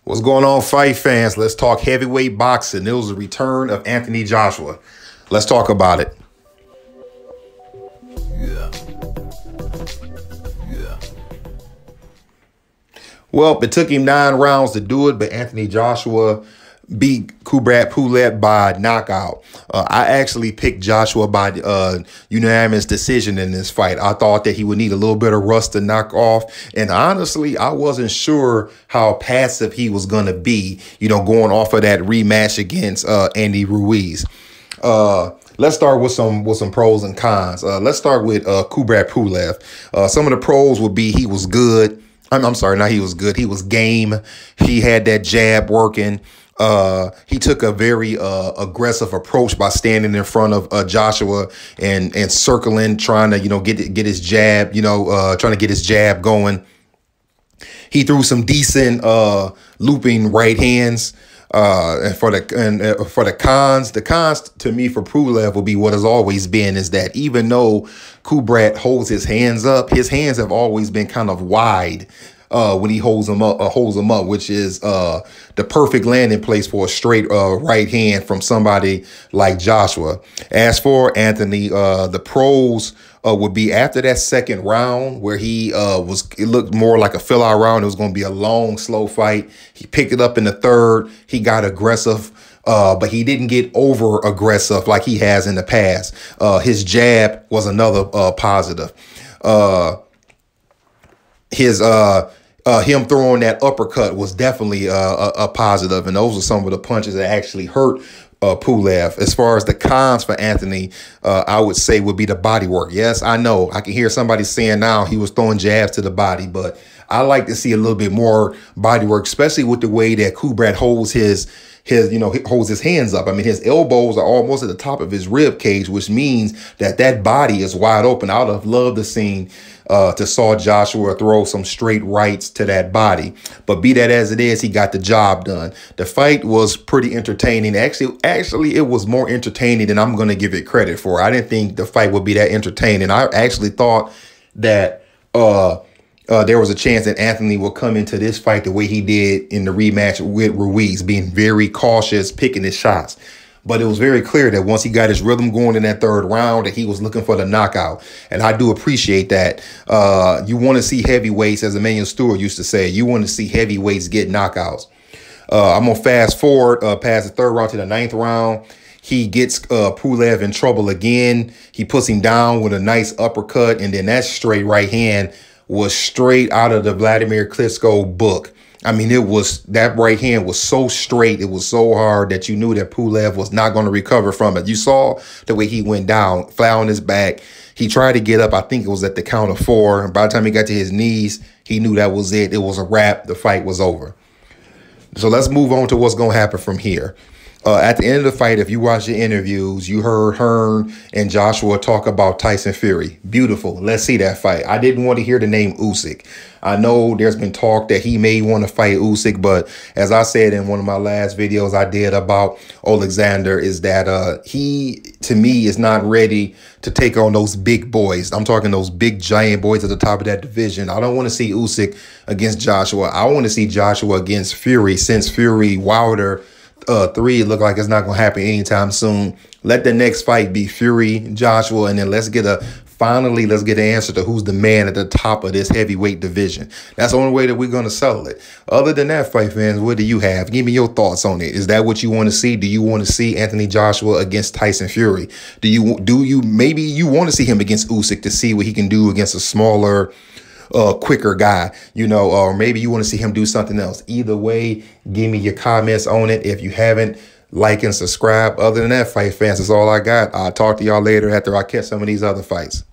What's going on, fight fans? Let's talk heavyweight boxing. It was the return of Anthony Joshua. Let's talk about it. Well, it took him 9 rounds to do it, but Anthony Joshua beat Kubrat Pulev by knockout. I actually picked Joshua by unanimous decision in this fight. I thought that he would need a little bit of rust to knock off. And honestly, I wasn't sure how passive he was going to be, going off of that rematch against Andy Ruiz. Let's start with some pros and cons. Let's start with Kubrat Pulev. Some of the pros would be he was good. I'm sorry, not he was good. He was game. He had that jab working. He took a very aggressive approach by standing in front of Joshua and circling, trying to get his jab, trying to get his jab going. He threw some decent looping right hands. And for the cons to me for Pulev will be what has always been is that even though Kubrat holds his hands up, his hands have always been kind of wide when he holds them up, which is the perfect landing place for a straight right hand from somebody like Joshua. As for Anthony, the pros would be after that second round where it looked more like a fill-out round. It was going to be a long, slow fight. He picked it up in the third. He got aggressive, but he didn't get over aggressive like he has in the past. His jab was another positive. Him throwing that uppercut was definitely a positive, and those are some of the punches that actually hurt Pulev. As far as the cons for Anthony, I would say would be the body work. Yes, I know. I can hear somebody saying now he was throwing jabs to the body, but I like to see a little bit more body work, especially with the way that Kubrat holds his hands up. I mean, his elbows are almost at the top of his rib cage, which means that body is wide open. I would have loved to saw Joshua throw some straight rights to that body. But be that as it is, he got the job done. The fight was pretty entertaining. Actually, it was more entertaining than I'm going to give it credit for. I didn't think the fight would be that entertaining. I actually thought that there was a chance that Anthony would come into this fight the way he did in the rematch with Ruiz, being very cautious, picking his shots. But it was very clear that once he got his rhythm going in that third round, that he was looking for the knockout. And I do appreciate that. You want to see heavyweights, as Emmanuel Stewart used to say, you want to see heavyweights get knockouts. I'm going to fast forward past the third round to the 9th round. He gets Pulev in trouble again. He puts him down with a nice uppercut. And then that straight right hand was straight out of the Vladimir Klitschko book. I mean, that right hand was so straight. It was so hard that you knew that Pulev was not going to recover from it. You saw the way he went down, flat on his back. He tried to get up. I think it was at the count of 4. And by the time he got to his knees, he knew that was it. It was a wrap. The fight was over. So let's move on to what's going to happen from here. At the end of the fight, if you watch the interviews, you heard Hearn and Joshua talk about Tyson Fury. Beautiful. Let's see that fight. I didn't want to hear the name Usyk. I know there's been talk that he may want to fight Usyk, but as I said in one of my last videos I did about Alexander, is that he, to me, is not ready to take on those big boys. I'm talking those big giant boys at the top of that division. I don't want to see Usyk against Joshua. I want to see Joshua against Fury, since Fury Wilder 3 look like it's not going to happen anytime soon. Let the next fight be Fury, Joshua, and then let's get an answer to who's the man at the top of this heavyweight division. That's the only way that we're going to settle it. Other than that, fight fans, what do you have? Give me your thoughts on it. Is that what you want to see? Do you want to see Anthony Joshua against Tyson Fury? Maybe you want to see him against Usyk to see what he can do against a smaller, quicker guy, or maybe you want to see him do something else. Either way, give me your comments on it. If you haven't, like and subscribe. Other than that, fight fans, that's all I got. I'll talk to y'all later after I catch some of these other fights.